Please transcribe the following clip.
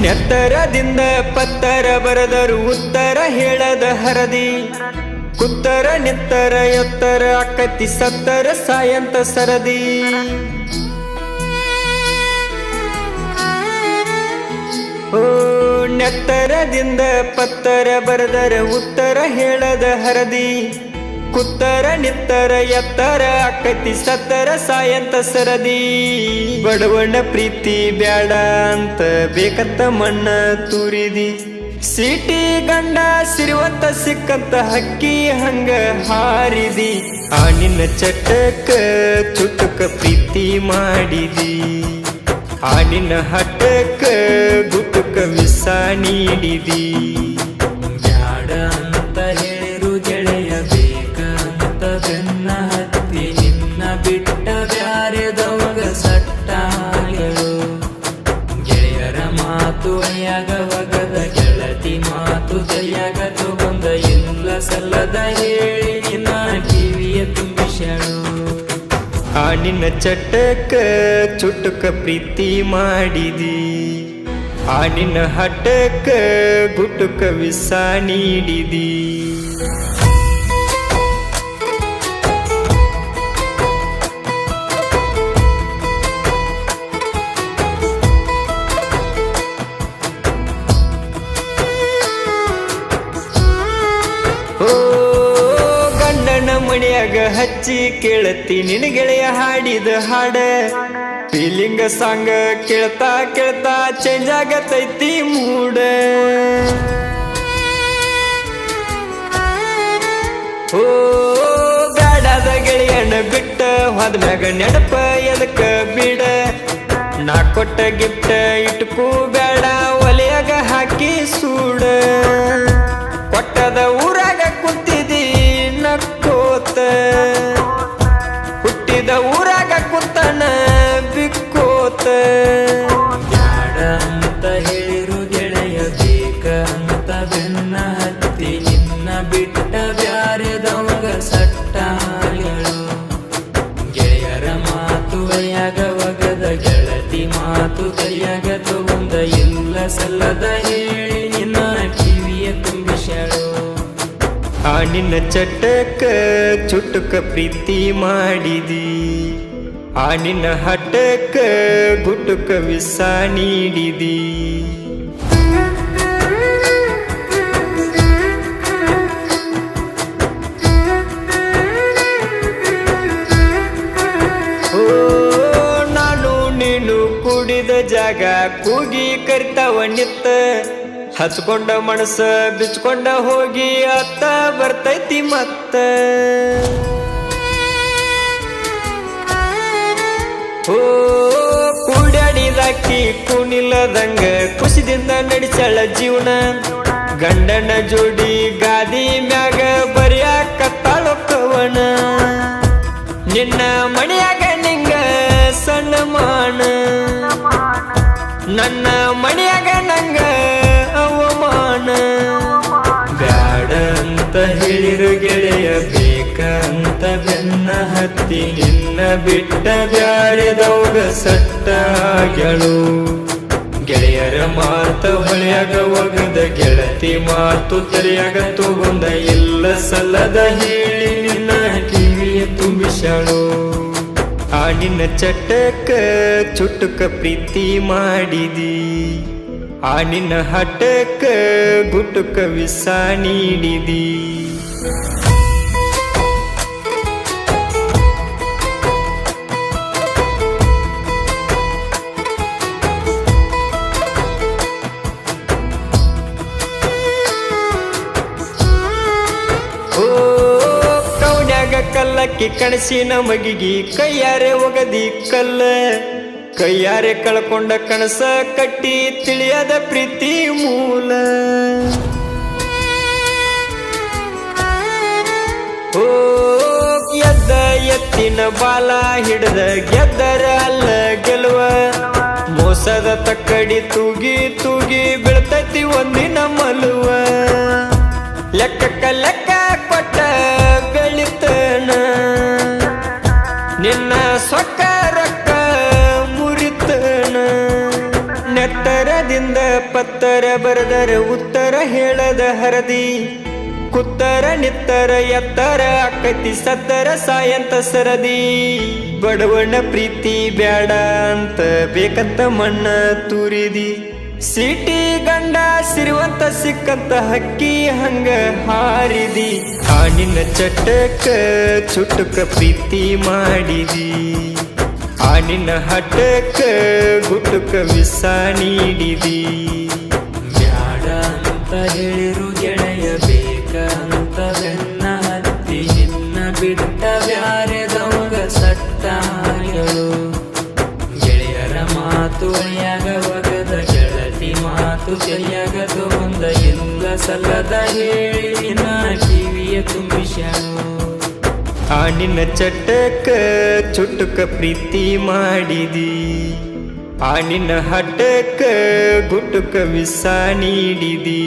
ನೆತ್ತರದಿಂದ ಪತ್ತರ ಬರದರು ಉತ್ತರ ಹೇಳದ ಹರದಿ ಕುತ್ತರ ನಿತ್ತರ ಎತ್ತರ ಅಕ್ಕತಿ ಸತ್ತರ ಸಾಯಂತ ಸರದಿ ಓ ನೆತ್ತರದಿಂದ ಪತ್ತರ ಬರದರ ಉತ್ತರ ಹೇಳದ ಹರದಿ ಕುತ್ತರ ನಿತ್ತರ ಎತ್ತರ ಅಕ್ಕತಿ ಸತ್ತರ ಸಾಯಂತ ಸರದಿ ಬಡವಣ್ಣ ಪ್ರೀತಿ ಬ್ಯಾಡ ಅಂತ ಬೇಕಂತ ಮಣ್ಣ ತೂರಿದಿ ಸಿಟಿ ಗಂಡ ಸಿರಿವಂತ ಸಿಕ್ಕಂತ ಹಕ್ಕಿ ಹಂಗ ಹಾರಿದಿ ಆ ನಿನ್ನ ಚಟಕ ಚುಟಕ ಪ್ರೀತಿ ಮಾಡಿದಿ ಆ ನಿನ್ನ ಹಠಕ ಗುಟಕ ವಿಸ ನೀಡಿದಿ ಬ್ಯಾಡ ಅಂತ ಹೇಳಿರು ಗೆಳೆಯ ಬೇಕಂತ ಬೆನ್ನ ಹತ್ತಿ ನಿನ್ನ ಬಿಟ್ಟ ಬ್ಯಾರೆದವಾಗ ಸಟ್ಟಾಗಳು ಗೆಳೆಯರ ಮಾತು ಅಯ್ಯಾಗ ಒಗದ ಗೆಳತಿ ಮಾತು ಕೈಯಾಗ ತಗೊಂಡ ಇಲ್ಲ ಸಲ್ಲದ ಹೇಳಿ ನಿನ್ನ ಕಿವಿಯ ತುಂಬಿಸಳು ಆ ನಿನ್ನ ಚಟಕ ಚುಟಕ ಪ್ರೀತಿ ಮಾಡಿದಿ ಆ ನಿನ್ನ ಹಠಕ ಗುಟುಕ ವಿಸ ನೀಡಿದಿ ಮಣಿಯಾಗ ಹಚ್ಚಿ ಕೇಳತಿ ನಿನ್ನ ಗೆಳೆಯ ಹಾಡಿದ ಹಾಡ ಫೀಲಿಂಗ ಸಾಂಗ ಕೇಳ್ತಾ ಕೇಳ್ತಾ ಚೇಂಜ್ ಆಗತೈತಿ ಮೂಡ ಓ ಬ್ಯಾಡಾದ ಗೆಳೆಯನ ಬಿಟ್ಟ ಹೋದ್ಮ್ಯಾಗ ನೆನಪ ಎದಕ್ಕ ಬಿಡ ನಾ ಕೊಟ್ಟ ಗಿಫ್ಟ ಇಟ್ಕೂ ಬ್ಯಾಡ ಒಲೆಯಾಗ ಹಾಕಿ ಸೂಡ ಕೊಟ್ಟದ ಊರಾಗ ಕುಂತಿದಿ ನಕ್ಕೋತ ಹುಟ್ಟಿದ ಊರಾಗ ಕುತ್ತನ ಬಿಕ್ಕೋತ ಬ್ಯಾಡ ಅಂತ ಹೇಳಿರು ಗೆಳೆಯ ಬೇಕಂತ ಬೆನ್ನ ಹತ್ತಿ ನಿನ್ನ ಬಿಟ್ಟ ಬ್ಯಾರೆದವಾಗ ಸಟ್ಟಾಗಳು ಗೆಳೆಯರ ಮಾತು ಕೈಯಾಗ ಒಗದ ಗೆಳತಿ ಮಾತು ಕೈಯಾಗ ತಗೊಂಡ ಇಲ್ಲ ಸಲ್ಲದ ಹೇಳಿ ನಿನ್ನ ಕಿವಿಯ ತುಂಬಿಸಳು ಆ ನಿನ್ನ ಚಟಕ ಚುಟಕ ಪ್ರೀತಿ ಮಾಡಿದಿ ಆ ನಿನ್ನ ಹಠಕ ಗುಟುಕ ವಿಸ ನೀಡಿದಿ ಓ ನಾನು ನೀನು ಕೂಡಿದ ಜಾಗ ಕೂಗಿ ಕರಿತಾವ ನಿತ್ತ ಹಚ್ಕೊಂಡ ಮನಸ್ಸ ಬಿಚ್ಕೊಂಡ ಹೋಗಿ ಅತ್ತ ಬರ್ತೈತಿ ಮತ್ತ ಓ ಕೂಡಾಡಿದಾಕಿ ಕುಣಿಲದಂಗ ಖುಷಿದಿಂದ ನಡಿಸಳ ಜೀವನ ಗಂಡನ ಜೋಡಿ ಗಾದಿ ಮ್ಯಾಗ ಬರಿಯಾಕತ್ತಾಳೋ ಕವನ ನಿನ್ನ ಮಣಿಯಾಗ ನಿಂಗ ಸನ್ಮಾನ ನನ್ನ ಮಣಿಯಾಗ ನಂಗ ಅವಮಾನ ಬ್ಯಾಡ ಅಂತ ಹೇಳಿರು ಗೆಳೆಯ ಬೇಕಂತ ಬೆನ್ನ ಹತ್ತಿ ನಿನ್ನ ಬಿಟ್ಟ ಬ್ಯಾರೆದವಾಗ ಸಟ್ಟಾಗಳು ಗೆಳೆಯರ ಮಾತು ಹೊಳೆಯಾಗ ಒಗದ ಗೆಳತಿ ಮಾತು ತೆರೆಯಾಗ ತಗೊಂಡ ಇಲ್ಲ ಸಲ್ಲದ ಹೇಳಿ ನಿನ್ನ ಕಿವಿಯ ತುಂಬಿಸಳು ಆ ನಿನ್ನ ಚಟಕ ಚುಟಕ ಪ್ರೀತಿ ಮಾಡಿದಿ ಆ ನಿನ್ನ ಹಠಕ ಗುಟುಕ ವಿಸ ನೀಡಿದಿ ಕಲ್ಲಕ್ಕಿ ಕಣಸಿನ ಮಗಿಗಿ ಕೈಯಾರೆ ಒಗದಿ ಕಲ್ಲ ಕೈಯಾರೆ ಕಳ್ಕೊಂಡ ಕನಸ ಕಟ್ಟಿ ತಿಳಿಯದ ಪ್ರೀತಿ ಮೂಲ ಓ ಎದ್ದ ಎತ್ತಿನ ಬಾಲ ಹಿಡ್ದ ಗೆದ್ದರ ಅಲ್ಲ ಗೆಲುವ ಮೋಸದ ತಕ್ಕಡಿ ತೂಗಿ ತೂಗಿ ಬೀಳ್ತೈತಿ ಒಂದಿನ ಮಲುವ ಲೆಕ್ಕಕ್ಕ ಲೆಕ್ಕ ಕೊಟ್ಟ ಬೆಳಿತನ ನಿನ್ನ ಸೊಕ್ಕ ರೊಕ್ಕ ಮುರಿತನ ನೆತ್ತರದಿಂದ ಪತ್ತರ ಬರದರ ಉತ್ತರ ಹೇಳದ ಹರದಿ ಕುತ್ತರ ನಿತ್ತರ ಎತ್ತರ ಅಕ್ಕತಿ ಸತ್ತರ ಸಾಯಂತ ಸರದಿ ಬಡವನ ಪ್ರೀತಿ ಬ್ಯಾಡ ಅಂತ ಬೇಕಂತ ಮಣ್ಣ ತೂರಿದಿ ಸಿಟಿ ಗಂಡ ಸಿರಿವಂತ ಸಿಕ್ಕಂತ ಹಕ್ಕಿ ಹಂಗ ಹಾರಿದಿ ಆನಿನ ಚಟಕ ಚುಟುಕ ಪ್ರೀತಿ ಮಾಡಿದಿ ಆನಿನ ಹಠಕ ಗುಟುಕ ವಿಸ ನೀಡಿದಿ ಬ್ಯಾಡ ಅಂತ ಹೇಳಿರು ಗೆಳೆಯ ಬೇಕಂತ ಬೆನ್ನ ಹತ್ತಿ ನಿನ್ನ ಬಿಟ್ಟ ಬ್ಯಾರೆದವಂಗ ಸಟ್ಟಾಗಳು ಗೆಳೆಯರ ಮಾತು ಒಯ್ಯಾಗ ಒಗದ ಗೆಳತಿ ಮಾತು ಕೈಯಾಗ ತಗೊಂದ ಇಲ್ಲ ಸಲ್ಲದ ಹೇಳಿ ನಾ ಕಿವಿಯ ತುಂಬಿಸ್ಯಾಳು ಆನಿನ ಚಟಕ ಚುಟುಕ ಪ್ರೀತಿ ಮಾಡಿದಿ ಆನಿನ ಹಠಕ ಗುಟುಕ ವಿಸ ನೀಡಿದಿ